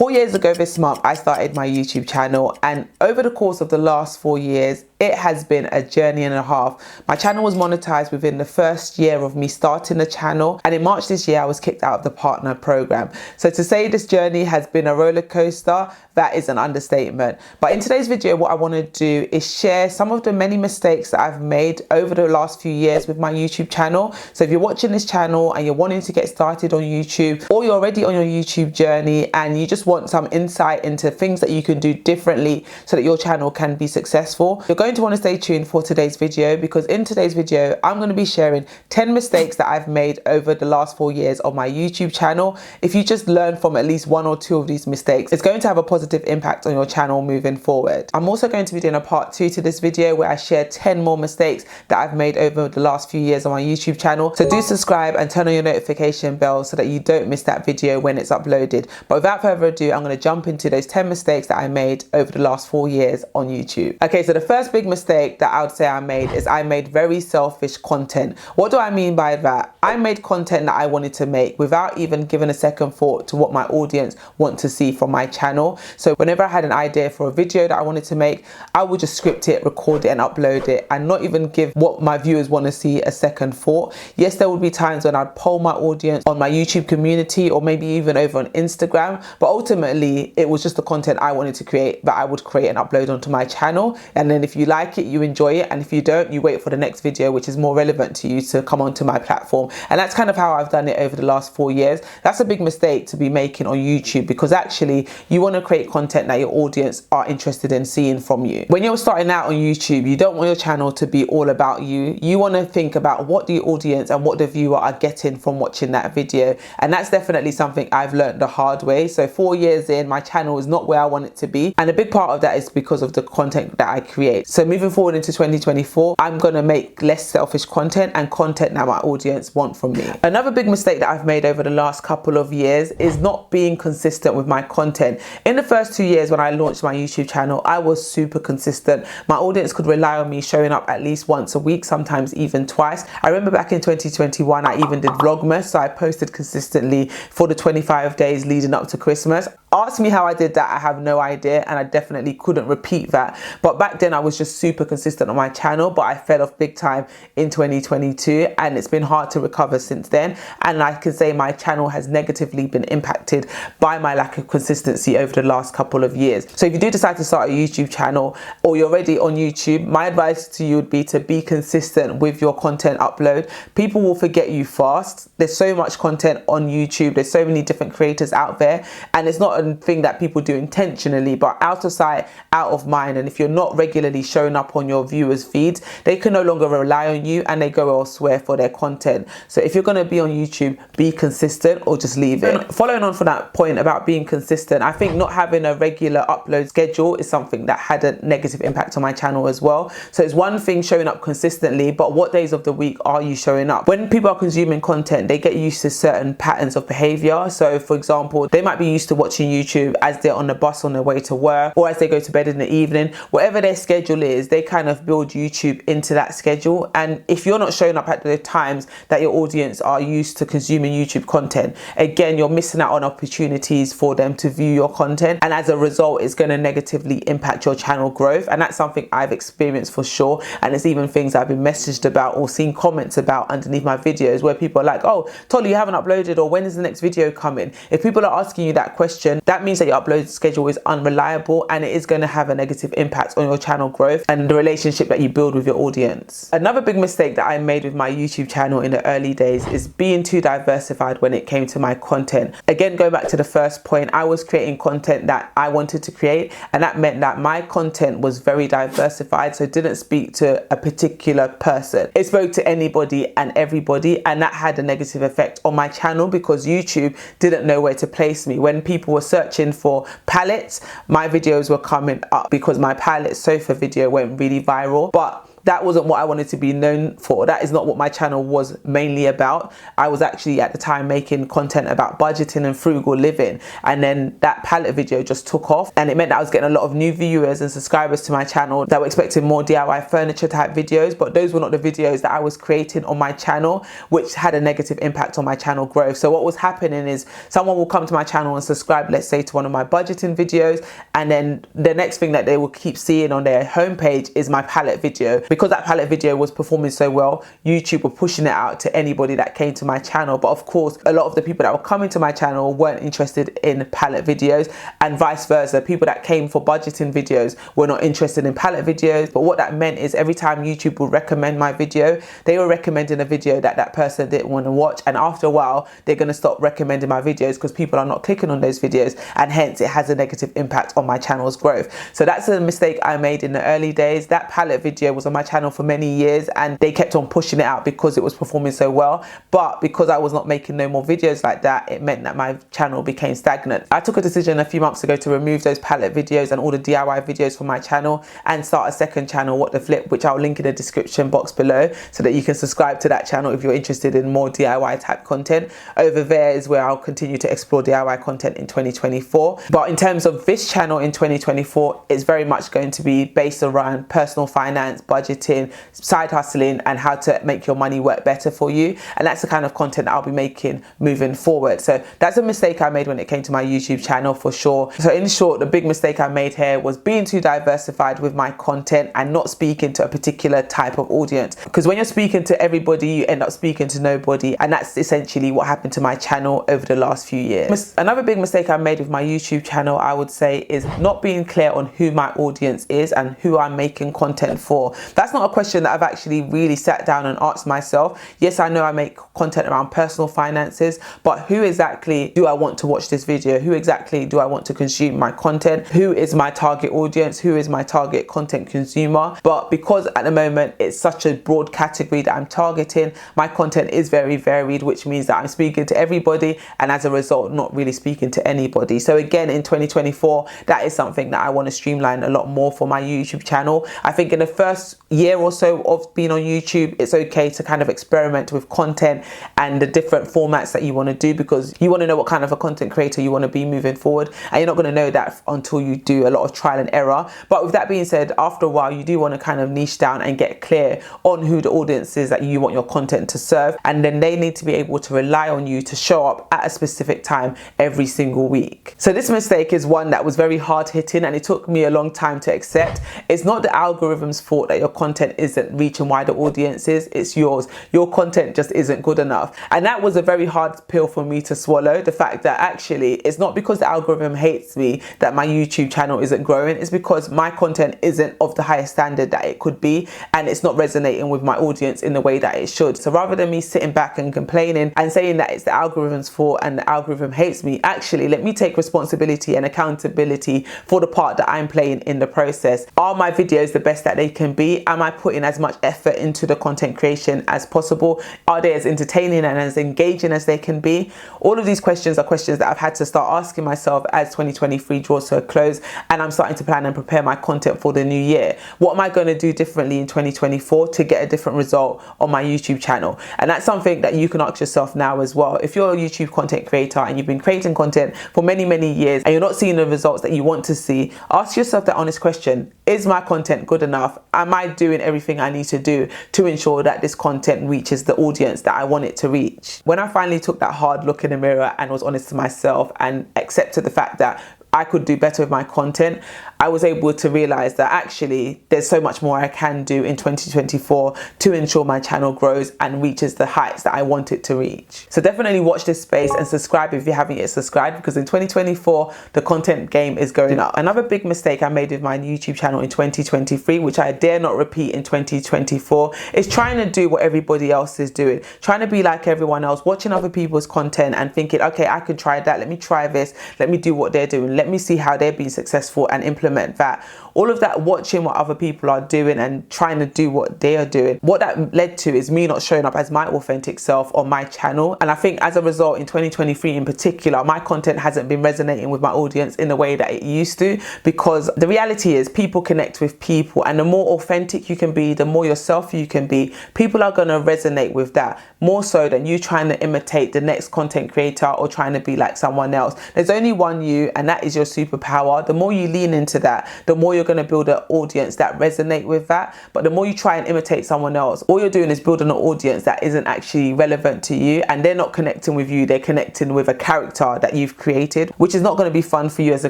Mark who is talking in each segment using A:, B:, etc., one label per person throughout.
A: 4 years ago this month, I started my YouTube channel, and over the course of the last 4 years, it has been a journey and a half. My channel was monetized within the first year of me starting the channel, and in March this year, I was kicked out of the partner program. So to say this journey has been a roller coaster, that is an understatement. But in today's video, what I want to do is share some of the many mistakes that I've made over the last few years with my YouTube channel. So if you're watching this channel and you're wanting to get started on YouTube, or you're already on your YouTube journey and you just want some insight into things that you can do differently so that your channel can be successful, you're going to want to stay tuned for today's video, because in today's video, I'm going to be sharing 10 mistakes that I've made over the last 4 years on my YouTube channel. If you just learn from at least 1 or 2 of these mistakes, it's going to have a positive impact on your channel moving forward. I'm also going to be doing a part 2 to this video where I share 10 more mistakes that I've made over the last few years on my YouTube channel. So do subscribe and turn on your notification bell so that you don't miss that video when it's uploaded. But without further ado, I'm going to jump into those 10 mistakes that I made over the last 4 years on YouTube. Okay, so the first big mistake that I would say I made is I made very selfish content. What do I mean by that? I made content that I wanted to make without even giving a second thought to what my audience want to see from my channel. So whenever I had an idea for a video that I wanted to make, I would just script it, record it and upload it, and not even give what my viewers want to see a second thought. Yes, there would be times when I'd poll my audience on my YouTube community or maybe even over on Instagram, but ultimately it was just the content I wanted to create that I would create and upload onto my channel. And then if you like it, you enjoy it, and if you don't, you wait for the next video which is more relevant to you to come onto my platform. And that's kind of how I've done it over the last 4 years. That's a big mistake to be making on YouTube, because actually you want to create content that your audience are interested in seeing from you. When you're starting out on YouTube, you don't want your channel to be all about you. You want to think about what the audience and what the viewer are getting from watching that video. And that's definitely something I've learned the hard way. So 4 years in, my channel is not where I want it to be. And a big part of that is because of the content that I create. So moving forward into 2024, I'm going to make less selfish content and content that my audience want from me. Another big mistake that I've made over the last couple of years is not being consistent with my content. In the first 2 years when I launched my YouTube channel, I was super consistent. My audience could rely on me showing up at least once a week, sometimes even twice. I remember back in 2021, I even did Vlogmas, so I posted consistently for the 25 days leading up to Christmas. Ask me how I did that, I have no idea, and I definitely couldn't repeat that. But back then I was just super consistent on my channel, but I fell off big time in 2022, and it's been hard to recover since then. And I can say my channel has negatively been impacted by my lack of consistency over the last couple of years. So if you do decide to start a YouTube channel, or you're already on YouTube, my advice to you would be to be consistent with your content upload. People will forget you fast. There's so much content on YouTube. There's so many different creators out there, and it's not a thing that people do intentionally, but out of sight, out of mind. And if you're not regularly showing up on your viewers' feeds, they can no longer rely on you and they go elsewhere for their content. So if you're going to be on YouTube, be consistent or just leave it. Following on from that point about being consistent, I think not having a regular upload schedule is something that had a negative impact on my channel as well. So it's one thing showing up consistently, but what days of the week are you showing up? When people are consuming content, they get used to certain patterns of behavior. So for example, they might be used to watching YouTube as they're on the bus on their way to work, or as they go to bed in the evening. Whatever their schedule is, they kind of build YouTube into that schedule. And if you're not showing up at the times that your audience are used to consuming YouTube content, again, you're missing out on opportunities for them to view your content, and as a result, it's going to negatively impact your channel growth. And that's something I've experienced for sure, and it's even things I've been messaged about or seen comments about underneath my videos where people are like, oh, Tolly, you haven't uploaded, or when is the next video coming? If people are asking you that question, that means that your upload schedule is unreliable, and it is going to have a negative impact on your channel growth and the relationship that you build with your audience. Another big mistake that I made with my YouTube channel in the early days is being too diversified when it came to my content. Again, going back to the first point, I was creating content that I wanted to create, and that meant that my content was very diversified, so it didn't speak to a particular person. It spoke to anybody and everybody, and that had a negative effect on my channel because YouTube didn't know where to place me. When people were searching for palettes, my videos were coming up because my palette sofa video went really viral. But that wasn't what I wanted to be known for. That is not what my channel was mainly about. I was actually at the time making content about budgeting and frugal living, and then that palette video just took off, and it meant that I was getting a lot of new viewers and subscribers to my channel that were expecting more DIY furniture type videos, but those were not the videos that I was creating on my channel, which had a negative impact on my channel growth. So what was happening is someone will come to my channel and subscribe, let's say, to one of my budgeting videos, and then the next thing that they will keep seeing on their homepage is my palette video. Because that palette video was performing so well, YouTube were pushing it out to anybody that came to my channel. But of course, a lot of the people that were coming to my channel weren't interested in palette videos, and vice versa. People that came for budgeting videos were not interested in palette videos. But what that meant is every time YouTube would recommend my video, they were recommending a video that that person didn't want to watch, and after a while they're going to stop recommending my videos because people are not clicking on those videos, and hence it has a negative impact on my channel's growth. So that's a mistake I made in the early days. That palette video was on my channel for many years, and they kept on pushing it out because it was performing so well. But because I was not making no more videos like that, it meant that my channel became stagnant. I took a decision a few months ago to remove those palette videos and all the DIY videos from my channel and start a second channel, What the Flip, which I'll link in the description box below so that you can subscribe to that channel if you're interested in more DIY type content. Over there is where I'll continue to explore DIY content in 2024. But in terms of this channel in 2024, it's very much going to be based around personal finance, budgeting, side hustling, and how to make your money work better for you. And that's the kind of content I'll be making moving forward. So that's a mistake I made when it came to my YouTube channel, for sure. So in short, the big mistake I made here was being too diversified with my content and not speaking to a particular type of audience. Because when you're speaking to everybody, you end up speaking to nobody. And that's essentially what happened to my channel over the last few years. Another big mistake I made with my YouTube channel, I would say, is not being clear on who my audience is and who I'm making content for. That's not a question that I've actually really sat down and asked myself. Yes, I know I make content around personal finances, but who exactly do I want to watch this video? Who exactly do I want to consume my content? Who is my target audience? Who is my target content consumer? But because at the moment it's such a broad category that I'm targeting, my content is very varied, which means that I'm speaking to everybody and as a result not really speaking to anybody. So again, in 2024, that is something that I want to streamline a lot more for my YouTube channel. I think in the first year or so of being on YouTube, it's okay to kind of experiment with content and the different formats that you want to do, because you want to know what kind of a content creator you want to be moving forward, and you're not going to know that until you do a lot of trial and error. But with that being said, after a while you do want to kind of niche down and get clear on who the audience is that you want your content to serve, and then they need to be able to rely on you to show up at a specific time every single week. So this mistake is one that was very hard hitting, and it took me a long time to accept. It's not the algorithm's fault that your content isn't reaching wider audiences, it's yours. Your content just isn't good enough. And that was a very hard pill for me to swallow, the fact that actually it's not because the algorithm hates me that my YouTube channel isn't growing. It's because my content isn't of the highest standard that it could be, and it's not resonating with my audience in the way that it should. So rather than me sitting back and complaining and saying that it's the algorithm's fault and the algorithm hates me, actually let me take responsibility and accountability for the part that I'm playing in the process. Are my videos the best that they can be? Am I putting as much effort into the content creation as possible? Are they as entertaining and as engaging as they can be? All of these questions are questions that I've had to start asking myself as 2023 draws to a close, and I'm starting to plan and prepare my content for the new year. What am I going to do differently in 2024 to get a different result on my YouTube channel? And that's something that you can ask yourself now as well. If you're a YouTube content creator and you've been creating content for many years and you're not seeing the results that you want to see, ask yourself that honest question. Is my content good enough? Am I doing everything I need to do to ensure that this content reaches the audience that I want it to reach? When I finally took that hard look in the mirror and was honest to myself and accepted the fact that I could do better with my content, I was able to realize that actually there's so much more I can do in 2024 to ensure my channel grows and reaches the heights that I want it to reach. So definitely watch this space and subscribe if you haven't yet subscribed, because in 2024 the content game is going up. Another big mistake I made with my YouTube channel in 2023, which I dare not repeat in 2024, is trying to do what everybody else is doing, trying to be like everyone else, watching other people's content and thinking, okay, I can try that, let me try this, let me do what they're doing, let me see how they're being successful and implement implement that. All of that watching what other people are doing and trying to do what they are doing, what that led to is me not showing up as my authentic self on my channel. And I think as a result, in 2023 in particular, my content hasn't been resonating with my audience in the way that it used to, because the reality is people connect with people, and the more authentic you can be, the more yourself you can be, people are going to resonate with that more so than you trying to imitate the next content creator or trying to be like someone else. There's only one you, and that is your superpower. The more you lean into that, the more you're going to build an audience that resonate with that. But the more you try and imitate someone else, all you're doing is building an audience that isn't actually relevant to you, and they're not connecting with you, they're connecting with a character that you've created, which is not going to be fun for you as a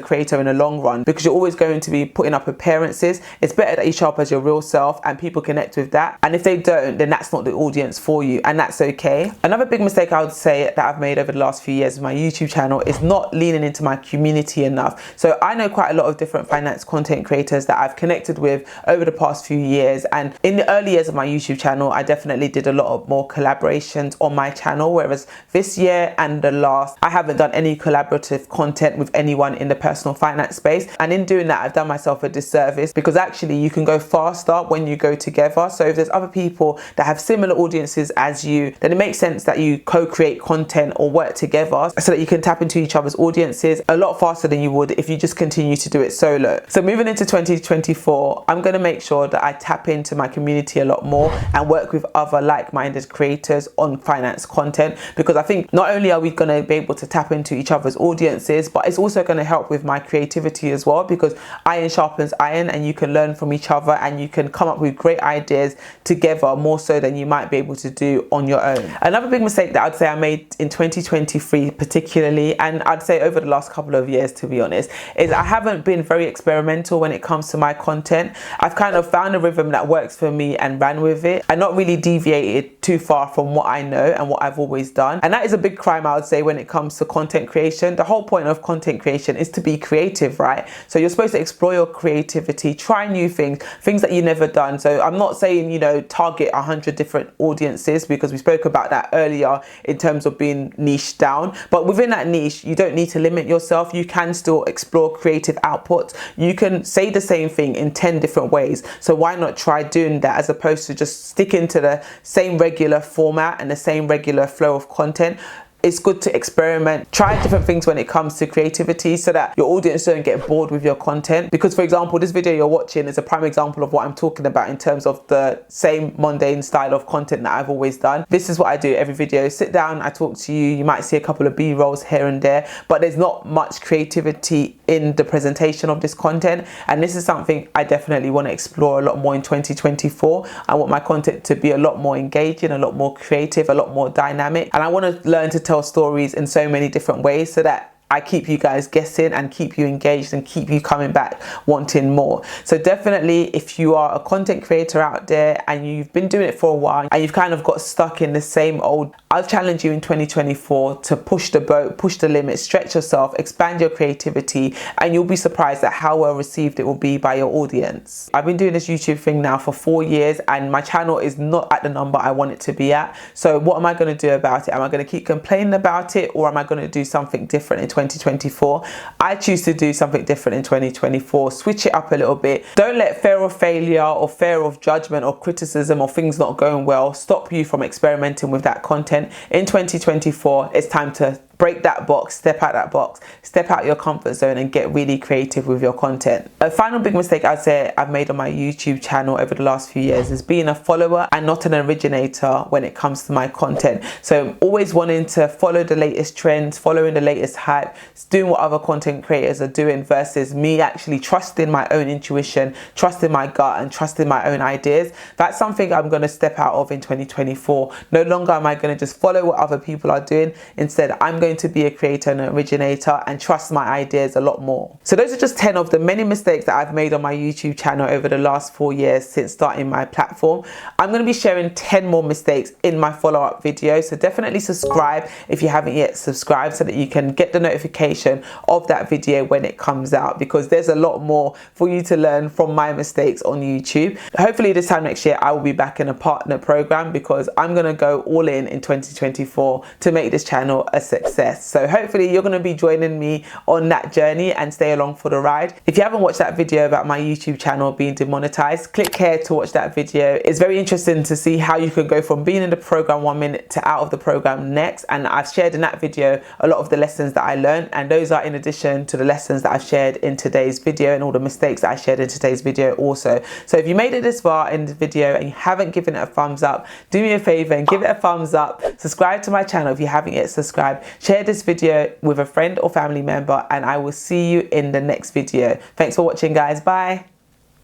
A: creator in the long run, because you're always going to be putting up appearances. It's better that you show up as your real self and people connect with that, and if they don't, then that's not the audience for you, and that's okay. Another big mistake I would say that I've made over the last few years with my YouTube channel is not leaning into my community enough. So I know quite a lot of different finance content creators that I've connected with over the past few years, and in the early years of my YouTube channel I definitely did a lot of more collaborations on my channel, whereas this year and the last I haven't done any collaborative content with anyone in the personal finance space, and in doing that I've done myself a disservice, because actually you can go faster when you go together. So if there's other people that have similar audiences as you, then it makes sense that you co-create content or work together so that you can tap into each other's audiences a lot faster than you would if you just continue to do it solo. So moving into 2024, I'm going to make sure that I tap into my community a lot more and work with other like-minded creators on finance content, because I think not only are we going to be able to tap into each other's audiences, but it's also going to help with my creativity as well, because iron sharpens iron, and you can learn from each other and you can come up with great ideas together more so than you might be able to do on your own. Another big mistake that I'd say I made in 2023 particularly, and I'd say over the last couple of years to be honest, is I haven't been very experimental when it comes to my content. I've kind of found a rhythm that works for me and ran with it, and not really deviated too far from what I know and what I've always done. And that is a big crime, I would say, when it comes to content creation. The whole point of content creation is to be creative, right? So you're supposed to explore your creativity, try new things that you've never done. So I'm not saying, you know, target 100 different audiences, because we spoke about that earlier in terms of being niched down. But within that niche, you don't need to limit yourself. You can still explore creative outputs. You can say the same thing in 10 different ways. So why not try doing that, as opposed to just sticking to the same regular format and the same regular flow of content? It's good to experiment, try different things when it comes to creativity, so that your audience don't get bored with your content. Because for example, this video you're watching is a prime example of what I'm talking about in terms of the same mundane style of content that I've always done. This is what I do every video. Sit down, I talk to you, you might see a couple of B-rolls here and there, but there's not much creativity in the presentation of this content. And this is something I definitely want to explore a lot more in 2024. I want my content to be a lot more engaging, a lot more creative, a lot more dynamic. And I want to learn to tell stories in so many different ways, so that I keep you guys guessing and keep you engaged and keep you coming back wanting more. So definitely, if you are a content creator out there and you've been doing it for a while and you've kind of got stuck in the same old, I'll challenge you in 2024 to push the boat, push the limit, stretch yourself, expand your creativity, and you'll be surprised at how well received it will be by your audience. I've been doing this YouTube thing now for 4 years, and my channel is not at the number I want it to be at. So what am I going to do about it? Am I going to keep complaining about it, or am I going to do something different in 2024? I choose to do something different in 2024. Switch it up a little bit. Don't let fear of failure or fear of judgment or criticism or things not going well stop you from experimenting with that content. In 2024, it's time to break that box, step out that box, step out your comfort zone and get really creative with your content. A final big mistake I'd say I've made on my YouTube channel over the last few years is being a follower and not an originator when it comes to my content. So always wanting to follow the latest trends, following the latest hype, doing what other content creators are doing, versus me actually trusting my own intuition, trusting my gut and trusting my own ideas. That's something I'm going to step out of in 2024. No longer am I going to just follow what other people are doing. Instead, I'm going to be a creator and an originator and trust my ideas a lot more. So those are just 10 of the many mistakes that I've made on my YouTube channel over the last 4 years since starting my platform. I'm going to be sharing 10 more mistakes in my follow-up video. So definitely subscribe if you haven't yet subscribed, so that you can get the notification of that video when it comes out, because there's a lot more for you to learn from my mistakes on YouTube. Hopefully this time next year I will be back in a partner program, because I'm going to go all in 2024 to make this channel a success. success. So hopefully you're going to be joining me on that journey and stay along for the ride. If you haven't watched that video about my YouTube channel being demonetized, click here to watch that video. It's very interesting to see how you can go from being in the program 1 minute to out of the program next. And I've shared in that video a lot of the lessons that I learned, and those are in addition to the lessons that I've shared in today's video and all the mistakes that I shared in today's video also. So if you made it this far in the video and you haven't given it a thumbs up, do me a favor and give it a thumbs up. Subscribe to my channel if you haven't yet subscribed. Share this video with a friend or family member, and I will see you in the next video. Thanks for watching, guys. Bye.